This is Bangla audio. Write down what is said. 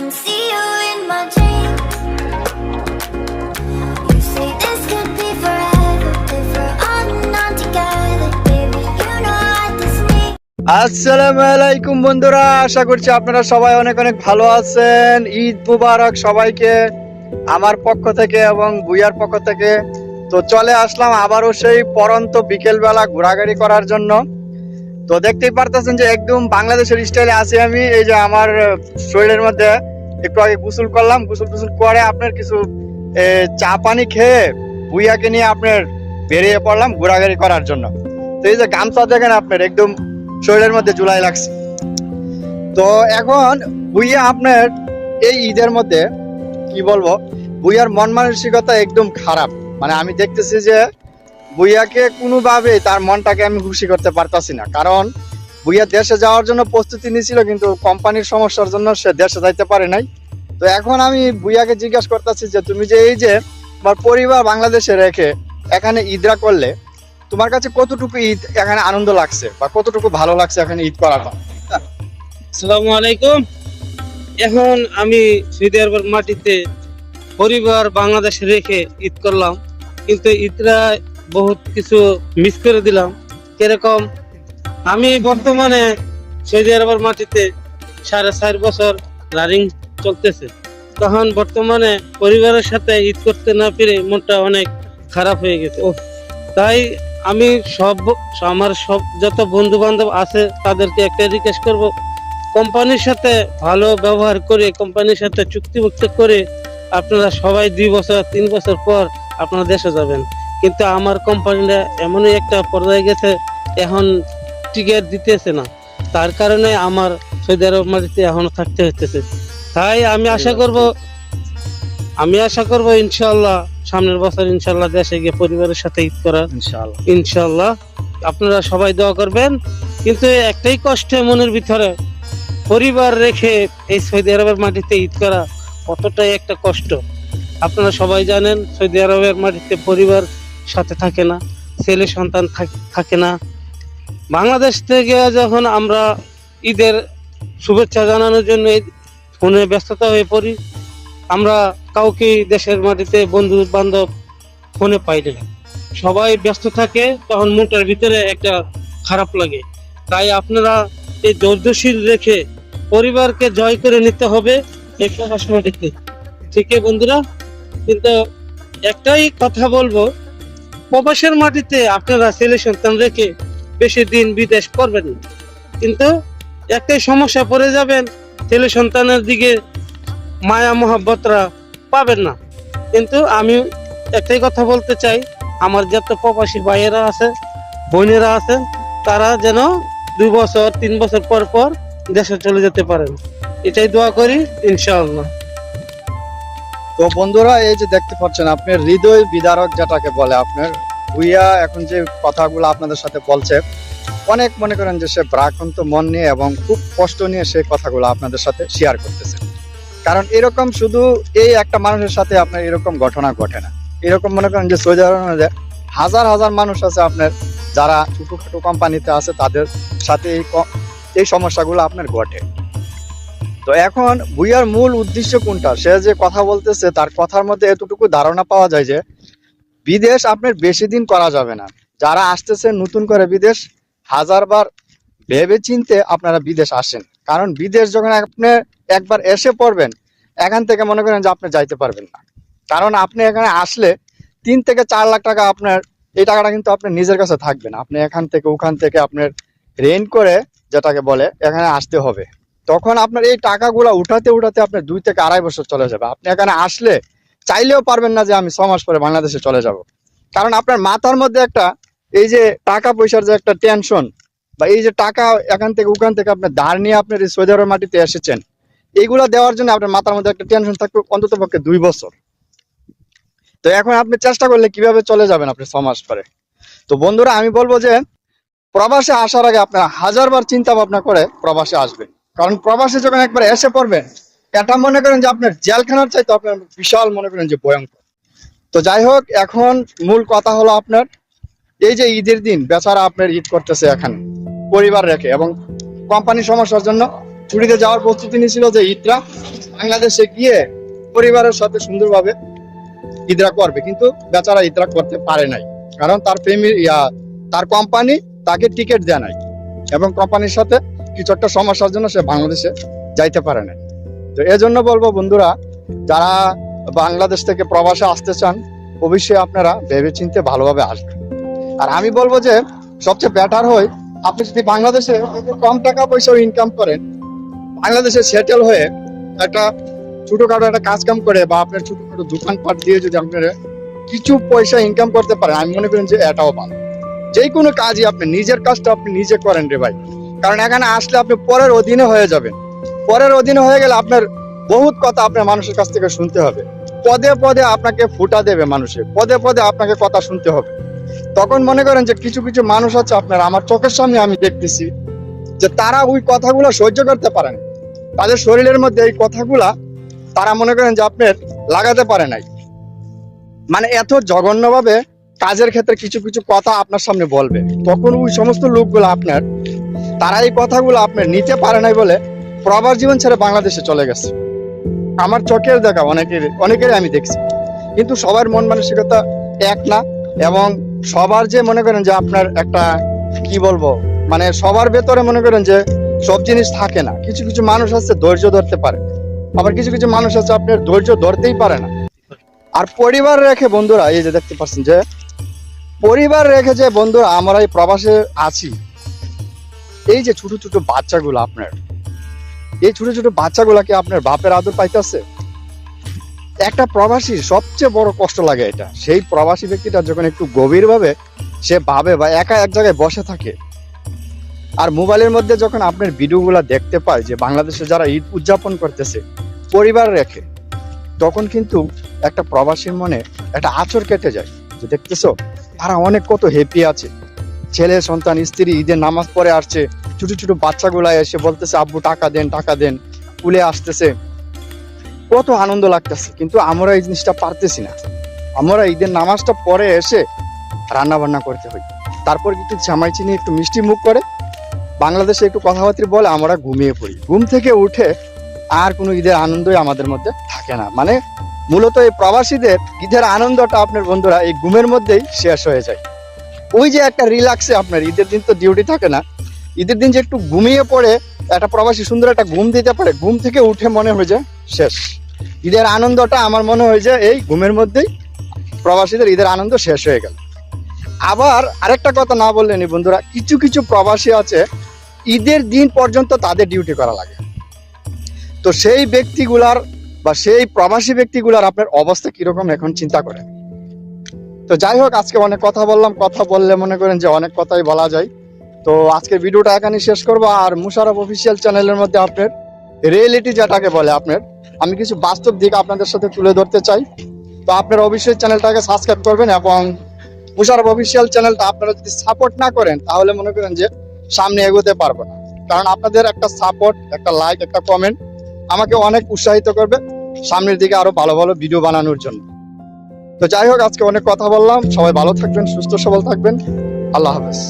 can see you in my dreams. You say this could be forever if we're on and on together, baby. You know what this means. আসসালামু আলাইকুম বন্ধুরা, আশা করছি আপনারা সবাই অনেক অনেক ভালো আছেন। ঈদ মুবারক সবাইকে আমার পক্ষ থেকে এবং ভুইয়ার পক্ষ থেকে। তো চলে আসলাম আবারও সেই পরন্ত বিকেলবেলা ঘোরাঘুরি করার জন্য। তো দেখতেই পারতেছেন যে একদম বাংলাদেশের স্টাইলে আছি আমি। এই যে আমার শরীরের মধ্যে একটু আগে গোসল করলাম, গোসল টোসল করে আপনার কিছু চা পানি খেয়ে ভুইয়াকে নিয়ে আপনার বেরিয়ে পড়লাম ঘোরাঘুরি করার জন্য। তো এই যে গামছা দেখেন আপনার একদম শরীরের মধ্যে জুলাই লাগছে। তো এখন ভুইয়া আপনার এই ঈদের মধ্যে কি বলবো, ভুইয়ার মন মানসিকতা একদম খারাপ। মানে আমি দেখতেছি যে ভুইয়াকে কোনোভাবে তার মনটাকে আমি খুশি করতে পারতাছি না। কারণ ভুইয়া দেশে যাওয়ার জন্য প্রস্তুতি নিয়েছিল, কিন্তু কোম্পানির সমস্যার জন্য সে দেশে যাইতে পারে নাই। তো এখন আমি ভুইয়াকে জিজ্ঞাসা করতেছি যে তুমি যে এই যে তোমার পরিবার বাংলাদেশে রেখে এখানে ঈদরা করলে, তোমার কাছে কতটুকু ঈদ এখানে আনন্দ লাগছে বা কতটুকু ভালো লাগছে এখানে ঈদ করার পর? আসসালামু আলাইকুম। এখন আমি সৌদি আরবের মাটিতে পরিবার বাংলাদেশে রেখে ঈদ করলাম, কিন্তু ঈদরা বহুত কিছু মিস করে দিলাম। কিরকম, আমি বর্তমানে সৌদি আরবের মাটিতে 4.5 বছর রানিং চলতেছে। তখন বর্তমানে পরিবারের সাথে ঈদ করতে না পেরে মনটা অনেক খারাপ হয়ে গেছে। তাই আমি আমার সব যত বন্ধু বান্ধব আছে তাদেরকে একটা রিকোয়েস্ট করব, কোম্পানির সাথে ভালো ব্যবহার করে, কোম্পানির সাথে চুক্তিভুক্ত করে আপনারা সবাই 2 বছর 3 বছর পর আপনারা দেশে যাবেন। কিন্তু আমার কোম্পানিটা এমনই একটা পর্যায়ে গেছে, এখন টিকিট দিতেছে না। তার কারণে আমার সৌদি আরব মাটিতে এখনো থাকতে হতেছে। তাই আমি আশা করব ইনশাআল্লাহ সামনের বছর ইনশাআল্লাহ দেশে গিয়ে পরিবারের সাথে ঈদ করার। ইনশাআল্লাহ আপনারা সবাই দোয়া করবেন। কিন্তু একটাই কষ্ট মনের ভিতরে, পরিবার রেখে এই সৌদি আরবের মাটিতে ঈদ করা কতটাই একটা কষ্ট। আপনারা সবাই জানেন সৌদি আরবের মাটিতে পরিবার সাথে থাকে না, ছেলে সন্তান থাকে না। বাংলাদেশ থেকে যখন আমরা ঈদের শুভেচ্ছা জানানোর জন্য ফোনে ব্যস্ততা হয়ে পড়ি, আমরা কাউকে দেশের মাটিতে বন্ধু বান্ধব ফোনে পাই না, সবাই ব্যস্ত থাকে, তখন মনটার ভিতরে একটা খারাপ লাগে। তাই আপনারা এই ধৈর্যশীল রেখে পরিবারকে জয় করে নিতে হবে এই প্রবাস মাটিতে, ঠিক আছে বন্ধুরা? কিন্তু একটাই কথা বলবো, প্রবাসের মাটিতে আপনারা ছেলে সন্তান রেখে বেশি দিন বিদেশ করবেন না, কিন্তু একটাই সমস্যা পড়ে যাবেন, ছেলে সন্তানের দিকে মায়া মহব্বতরা পাবেন না। কিন্তু আমি একটাই কথা বলতে চাই, আমার যত প্রবাসী ভাইয়েরা আছে, বোনেরা আছে, তারা যেন 2 বছর 3 বছর পর পর দেশে চলে যেতে পারেন, এটাই দোয়া করি ইনশাআল্লাহ। তো বন্ধুরা, এই যে দেখতে পাচ্ছেন আপনার হৃদয় বিদারক যেটাকে বলে, আপনার ভুইয়া এখন যে কথাগুলো আপনাদের সাথে বলছে, অনেক মনে করেন যে সে ভ্রাক্রান্ত মন নিয়ে এবং খুব কষ্ট নিয়ে সেই কথাগুলো আপনাদের সাথে শেয়ার করতেছে। কারণ এরকম শুধু এই একটা মানুষের সাথে আপনার এরকম ঘটনা ঘটে না। এরকম মনে করেন যে সৌদি আরবে হাজার হাজার মানুষ আছে আপনার, যারা ছোটখাটো কোম্পানিতে আছে, তাদের সাথে এই সমস্যাগুলো আপনার ঘটে। তো এখন ভুইয়ার মূল উদ্দেশ্য কোনটা, সে যে কথা বলতেছে তার কথার মধ্যে এতটুকু ধারণা পাওয়া যায় যে বিদেশ আপনার বেশি দিন করা যাবে না। যারা আসতেছে নতুন করে বিদেশ, হাজারবার ভেবে চিনতে আপনারা বিদেশ আসেন। কারণ বিদেশ যখন আপনি একবার এসে পড়বেন, এখান থেকে মনে করেন যে আপনি যাইতে পারবেন না। কারণ আপনি এখানে আসলে 3 থেকে 4 লাখ টাকা আপনার, এই টাকাটা কিন্তু আপনার নিজের কাছে থাকবে না। আপনি এখান থেকে ওখান থেকে আপনার রেন্ট করে যেটাকে বলে এখানে আসতে হবে। তখন আপনার এই টাকাগুলো উঠাতে উঠাতে আপনার 2 থেকে 2.5 বছর চলে যাবে। আপনি এখানে আসলে চাইলেও পারবেন না যে আমি 6 মাস পরে বাংলাদেশে চলে যাব। কারণ আপনার মাথার মধ্যে একটা এই যে টাকা পয়সার যে একটা টেনশন, বা এই যে টাকা এখান থেকে ওখান থেকে আপনার ধার নিয়ে আপনার এই সৌদি আরবের মাটিতে এসেছেন, এইগুলো দেওয়ার জন্য আপনার মাথার মধ্যে একটা টেনশন থাকবে অন্তত পক্ষে 2 বছর। তো এখন আপনি চেষ্টা করলে কিভাবে চলে যাবেন আপনি 6 মাস পরে? তো বন্ধুরা, আমি বলবো যে প্রবাসে আসার আগে আপনার হাজারবার চিন্তা ভাবনা করে প্রবাসে আসবেন। কারণ প্রবাসে যখন একবার এসে পড়বেন, এটা মনে করেন যে আপনার জেলখানার চাইতে আপনার বিশাল মনে করেন যে ভয়ঙ্কর। তো যাই হোক, এখন মূল কথা হলো আপনার এই যে ঈদের দিন বেচারা আপনার ঈদ করতেছে এখানে পরিবার রেখে, এবং কোম্পানির সমস্যার জন্য ছুটিতে যাওয়ার প্রস্তুতি নিয়েছিল যে ঈদটা বাংলাদেশে গিয়ে পরিবারের সাথে সুন্দরভাবে ঈদরা করবে, কিন্তু বেচারা ঈদরা করতে পারে নাই, কারণ তার তার কোম্পানি তাকে টিকিট দেয় নাই, এবং কোম্পানির সাথে কিছু একটা সমস্যার জন্য সে বাংলাদেশে যাইতে পারে নাই। তো এজন্য বলবো বন্ধুরা, যারা বাংলাদেশ থেকে প্রবাসে আসতে চান, অবশ্যই আপনারা ভেবে চিন্তে ভালোভাবে আসবেন। আর আমি বলবো যে সবচেয়ে বেটার হয় আপনি যদি বাংলাদেশে কম টাকা পয়সা ইনকাম করেন, বাংলাদেশে সেটেল হয়ে একটা ছোটখাটো একটা কাজ কাম করে বা আপনার ছোটখাটো দোকানপাট দিয়ে যদি আপনারা কিছু পয়সা ইনকাম করতে পারেন, আমি মনে করেন যে এটাও ভালো। যে কোনো কাজই আপনি নিজের কাজটা আপনি নিজে করেন রে ভাই, কারণ এখানে আসলে আপনি পরের অধীনে হয়ে যাবেন। পরের অধীনে হয়ে গেলে আপনার বহুত কথা আপনার মানুষের কাছ থেকে শুনতে হবে, পদে পদে আপনাকে ফুটা দেবে মানুষে, পদে পদে আপনাকে কথা শুনতে হবে। তখন মনে করেন যে কিছু কিছু মানুষ আছে আপনার আমার চোখের সামনে আমি দেখতেছি যে তারা ওই কথাগুলো সহ্য করতে পারে না, তাদের শরীরের মধ্যে এই কথাগুলা তারা মনে করেন যে আপনার লাগাতে পারে নাই, মানে এত জঘন্যভাবে কাজের ক্ষেত্রে কিছু কিছু কথা আপনার সামনে বলবে। তখন ওই সমস্ত লোকগুলো আপনার তারা এই কথাগুলো আপনার নিতে পারে নাই বলে প্রবাস জীবন ছেড়ে বাংলাদেশে চলে গেছে। আমার চোখের দেখা অনেকেরই আমি দেখছি, কিন্তু সবার মন মানসিকতা এক না, এবং সবার যে মনে করেন যে আপনার একটা কি বলবো, মানে সবার ভেতরে মনে করেন যে সব জিনিস থাকে না। কিছু কিছু মানুষ আছে ধৈর্য ধরতে পারে, আবার কিছু কিছু মানুষ আছে আপনার ধৈর্য ধরতেই পারে না। আর পরিবার রেখে বন্ধুরা, এই যে দেখতে পাচ্ছেন যে পরিবার রেখে যে বন্ধুরা আমরা এই প্রবাসে আছি, এই যে ছোট ছোট বাচ্চাগুলো আপনার, এই ছোট ছোট বাচ্চাগুলাকে আপনার বাপের আদর পাইতেছে। একটা প্রবাসীর সবচেয়ে বড় কষ্ট লাগে এটা, সেই প্রবাসী ব্যক্তিটা যখন একটু গভীর ভাবে সে ভাবে বা একা এক জায়গায় বসে থাকে, আর মোবাইলের মধ্যে যখন আপনার ভিডিওগুলা দেখতে পায় যে বাংলাদেশে যারা ঈদ উদযাপন করতেছে পরিবার রেখে, তখন কিন্তু একটা প্রবাসীর মনে একটা আঁচড় কেটে যায় যে দেখতেছো তারা অনেক কত হ্যাপি আছে, ছেলে সন্তান স্ত্রী ঈদের নামাজ পড়ে আসছে, ছোট ছোট বাচ্চাগুলা এসে বলতেছে আব্বু টাকা দেন, স্কুলে আসতেছে, কত আনন্দ লাগতেছে। কিন্তু আমরা এই জিনিসটা পারতেছি না। আমরা ঈদের নামাজটা পরে এসে রান্না বান্না করতে হয়, তারপর একটু জামাই চিনি একটু মিষ্টি মুখ করে বাংলাদেশে একটু কথাবার্তা বলে আমরা ঘুমিয়ে পড়ি। ঘুম থেকে উঠে আর কোনো ঈদের আনন্দই আমাদের মধ্যে থাকে না। মানে মূলত এই প্রবাসীদের ঈদের আনন্দটা আপনার বন্ধুরা এই ঘুমের মধ্যেই শেষ হয়ে যায়। ওই যে একটা রিল্যাক্সে আপনার ঈদের দিন তো ডিউটি থাকে না, ঈদের দিন যে একটু ঘুমিয়ে পড়ে একটা প্রবাসী সুন্দর একটা ঘুম দিতে পারে, ঘুম থেকে উঠে মনে হয় যে শেষ। ঈদের আনন্দটা আমার মনে হয় যে এই ঘুমের মধ্যেই প্রবাসীদের ঈদের আনন্দ শেষ হয়ে গেল। আবার আরেকটা কথা না বললেনি বন্ধুরা, কিছু কিছু প্রবাসী আছে ঈদের দিন পর্যন্ত তাদের ডিউটি করা লাগে। তো সেই ব্যক্তিগুলার বা সেই প্রবাসী ব্যক্তিগুলার আপনার অবস্থা কিরকম এখন চিন্তা করেন। তো যাই হোক, আজকে অনেক কথা বললাম, কথা বললে মনে করেন যে অনেক কথাই বলা যায়। তো আজকে ভিডিওটা এখানে শেষ করবো। আর মুশারফ অফিসিয়াল চ্যানেলের মধ্যে আপনার রিয়েলিটি যেটাকে বলে আপনার, আমি কিছু বাস্তব দিক আপনাদের সাথে তুলে ধরতে চাই। তো আপনারা অবশ্যই চ্যানেলটাকে সাবস্ক্রাইব করবেন, এবং মুশারফ অফিসিয়াল চ্যানেলটা আপনারা যদি সাপোর্ট না করেন তাহলে মনে করেন যে সামনে এগোতে পারবো না। কারণ আপনাদের একটা সাপোর্ট, একটা লাইক, একটা কমেন্ট আমাকে অনেক উৎসাহিত করবে সামনের দিকে আরো ভালো ভালো ভিডিও বানানোর জন্য। তো যাই হোক, আজকে অনেক কথা বললাম। সবাই ভালো থাকবেন, সুস্থ সবল থাকবেন। আল্লাহ হাফেজ।